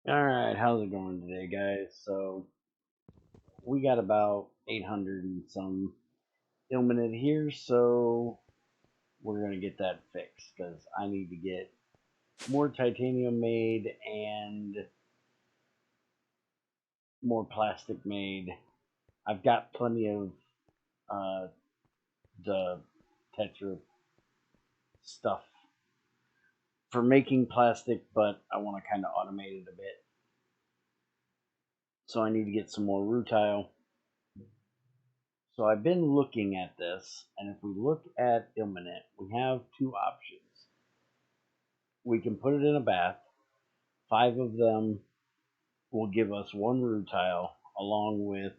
Alright, how's it going today, guys? So, we got about 800 and some Ilmenite here, so we're going to get that fixed because I need to get more titanium made and more plastic made. I've got plenty of uh, the Tetra stuff for making plastic, but I want to kind of automate it a bit. So, I need to get some more rutile. So I've been looking at this, and if we look at Ilmenite, we have two options. We can put it in a bath. 5 of them will give us 1 rutile along with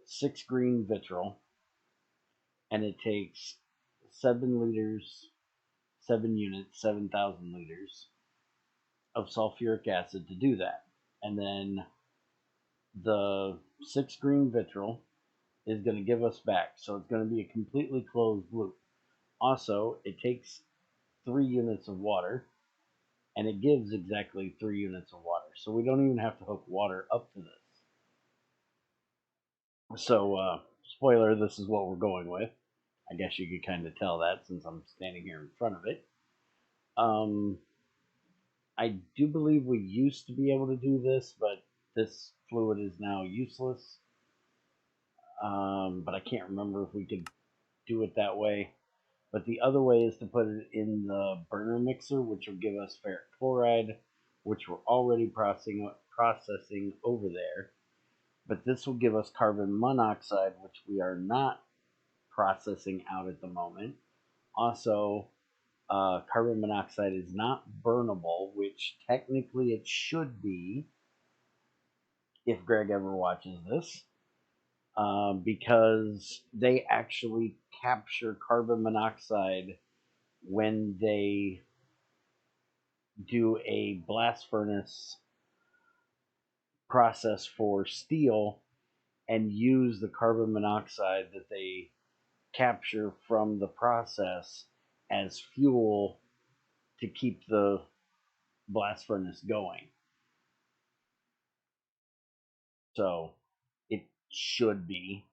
6 green vitriol, and it takes 7 liters, 7 units, 7,000 liters of sulfuric acid to do that. And then the 6 green vitriol is going to give us back. So it's going to be a completely closed loop. Also, it takes 3 units of water, and it gives exactly 3 units of water. So we don't even have to hook water up to this. So, spoiler, this is what we're going with. I guess you could kind of tell that since I'm standing here in front of it. Um, I do believe we used to be able to do this, but this fluid is now useless. But I can't remember if we could do it that way. But the other way is to put it in the burner mixer, which will give us ferric chloride, which we're already processing over there. But this will give us carbon monoxide, which we are not processing out at the moment. Also, carbon monoxide is not burnable, which technically it should be if Greg ever watches this, because they actually capture carbon monoxide when they do a blast furnace process for steel and use the carbon monoxide that they capture from the process as fuel to keep the blast furnace going. So it should be.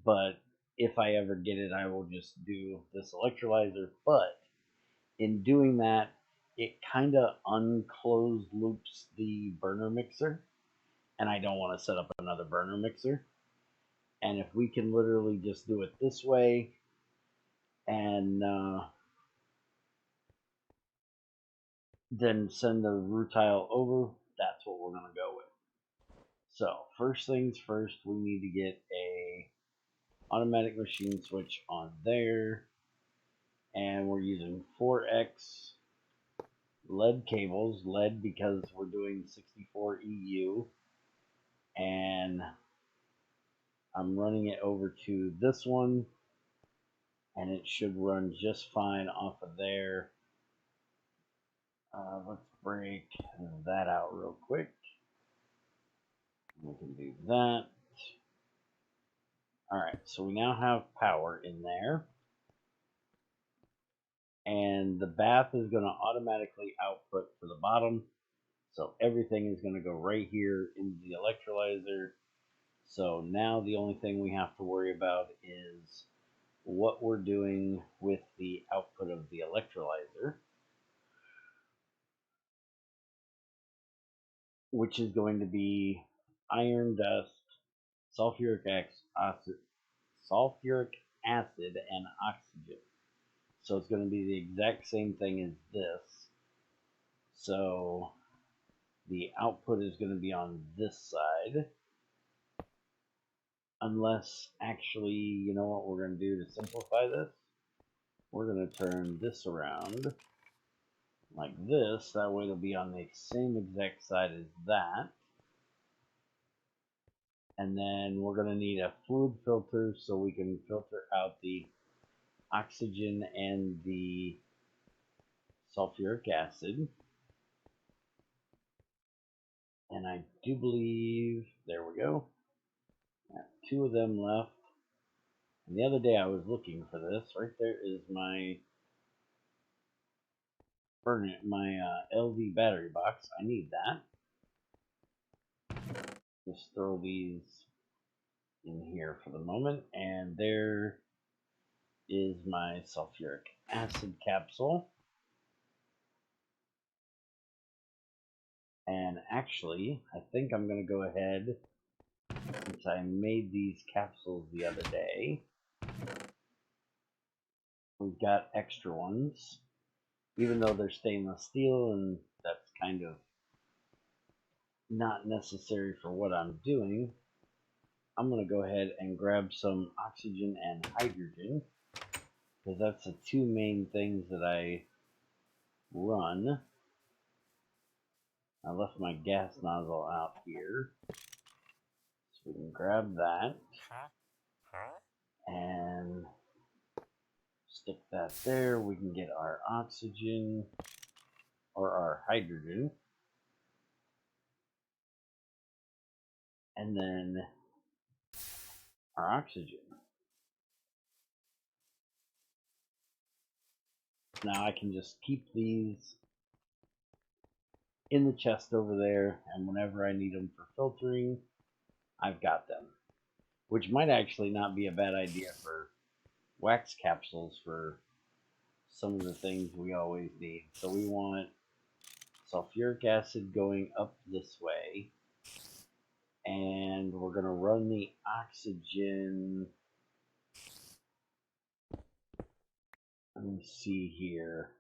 But if I ever get it, I will just do this electrolyzer. But in doing that, it kind of unclosed loops the burner mixer, and I don't want to set up another burner mixer. And if we can literally just do it this way and then send the rutile over, that's what we're going to go with. So first things first, we need to get a automatic machine switch on there, and we're using 4x lead cables, lead because we're doing 64 EU, and I'm running it over to this one, and it should run just fine off of there. Let's break that out real quick. We can do that. Alright, so we now have power in there. And the bath is going to automatically output for the bottom. So everything is going to go right here into the electrolyzer. So now the only thing we have to worry about is what we're doing with the output of the electrolyzer, which is going to be iron dust, sulfuric acid, and oxygen. So it's going to be the exact same thing as this. So the output is going to be on this side. Unless, actually, you know what we're going to do to simplify this? We're going to turn this around like this. That way it'll be on the same exact side as that. And then we're going to need a fluid filter so we can filter out the oxygen and the sulfuric acid. And I do believe, there we go. Got 2 of them left. And the other day I was looking for this. Right there is my burn it. My LV battery box. I need that. Just throw these in here for the moment, and there is my sulfuric acid capsule. And actually, I think I'm going to go ahead, since I made these capsules the other day. We've got extra ones, even though they're stainless steel, and that's kind of not necessary for what I'm doing. I'm going to go ahead and grab some oxygen and hydrogen, because that's the two main things that I run. I left my gas nozzle out here, so we can grab that and stick that there. We can get our oxygen or our hydrogen, and then our oxygen. Now I can just keep these in the chest over there, and whenever I need them for filtering, I've got them. Which might actually not be a bad idea for wax capsules for some of the things we always need. So we want sulfuric acid going up this way, and we're going to run the oxygen. Let me see here.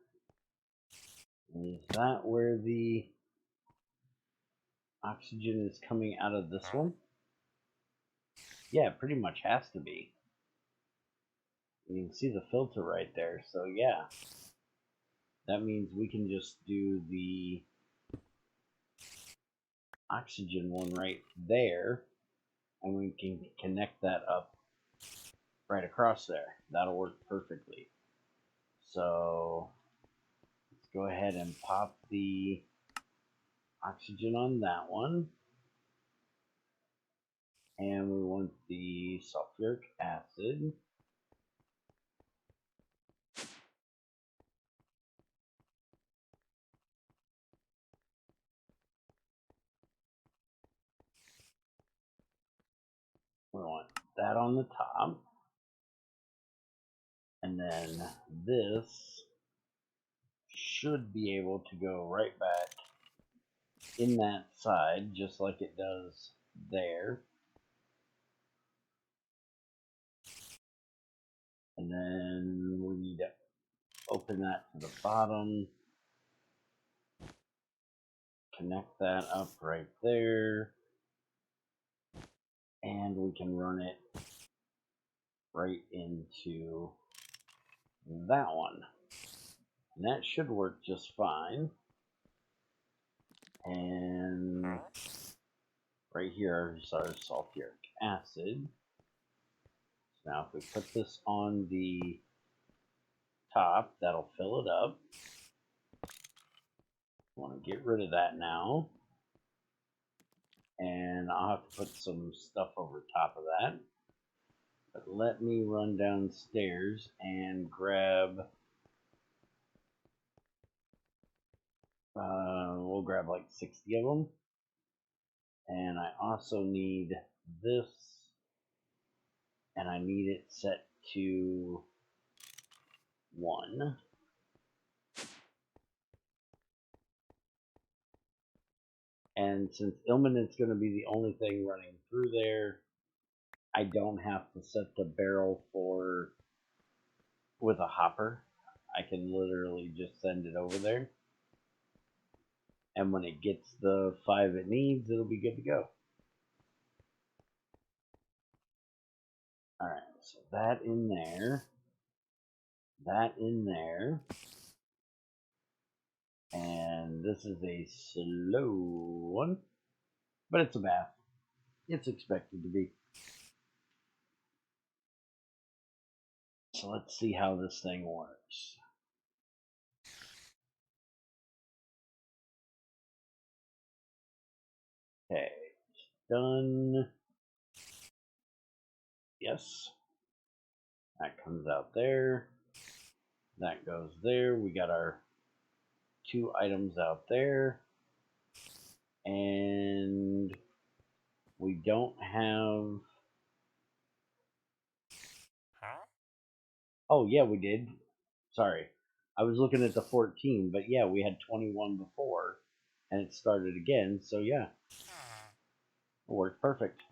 Is that where the oxygen is coming out of this one? Yeah, pretty much has to be. You can see the filter right there, so yeah. That means we can just do the oxygen one right there, and we can connect that up right across there. That'll work perfectly. So let's go ahead and pop the oxygen on that one. And we want the sulfuric acid. We want that on the top. And then this should be able to go right back in that side, just like it does there. And then we need to open that to the bottom, connect that up right there, and we can run it right into that one. And that should work just fine. And right here is our sulfuric acid. So now if we put this on the top, that'll fill it up. I want to get rid of that now. And I'll have to put some stuff over top of that. But let me run downstairs and grab, we'll grab like 60 of them. And I also need this, and I need it set to 1. And since Ilmenite's going to be the only thing running through there, I don't have to set the barrel with a hopper. I can literally just send it over there. And when it gets the 5 it needs, it'll be good to go. Alright, so that in there. That in there. And this is a slow one. But it's a bath. It's expected to be. So let's see how this thing works. Okay, done. Yes. That comes out there. That goes there. We got our 2 items out there. And we don't have... Oh, yeah, we did. Sorry. I was looking at the 14, but yeah, we had 21 before, and it started again, so yeah. It worked perfect.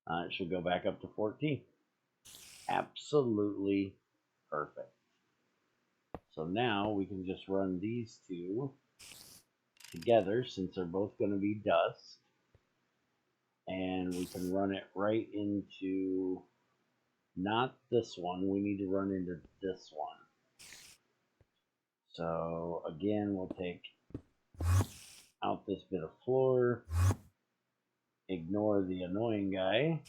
It should go back up to 14. Absolutely perfect. So now we can just run these two together since they're both going to be dust. And we can run it right into, not this one, we need to run into this one. So again, we'll take out this bit of floor, ignore the annoying guy,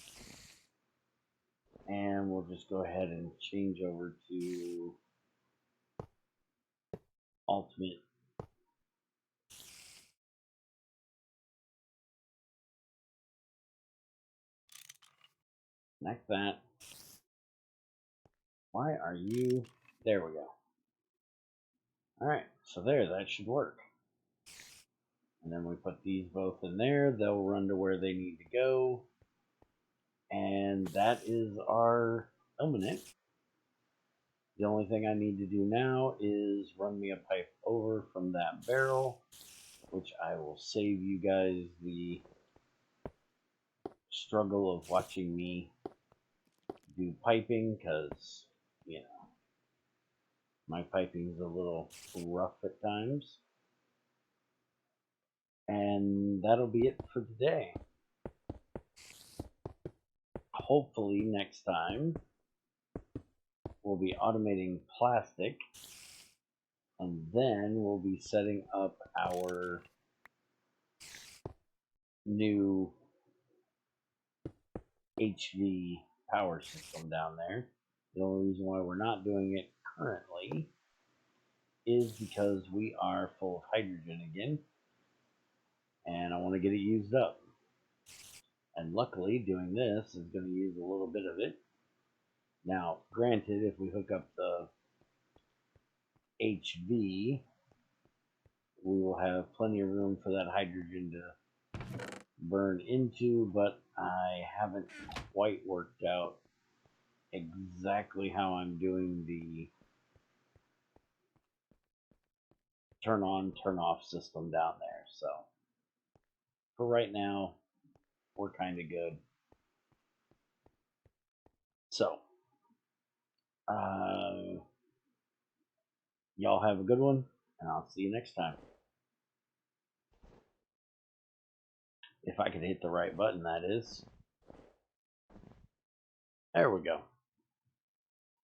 and we'll just go ahead and change over to ultimate. Connect that. Why are you... There we go. Alright, so there, that should work. And then we put these both in there. They'll run to where they need to go. And that is our ilmenite. The only thing I need to do now is run me a pipe over from that barrel, which I will save you guys the struggle of watching me do piping, because, you know, my piping is a little rough at times. And that'll be it for today. Hopefully next time we'll be automating plastic, and then we'll be setting up our new HV power system down there. The only reason why we're not doing it currently is because we are full of hydrogen again, and I want to get it used up. And luckily, doing this is going to use a little bit of it. Now, granted, if we hook up the HV, we will have plenty of room for that hydrogen to burn into, but I haven't quite worked out exactly how I'm doing the turn on, turn off system down there. So for right now, we're kind of good. So y'all have a good one, and I'll see you next time. If I could hit the right button, that is. There we go.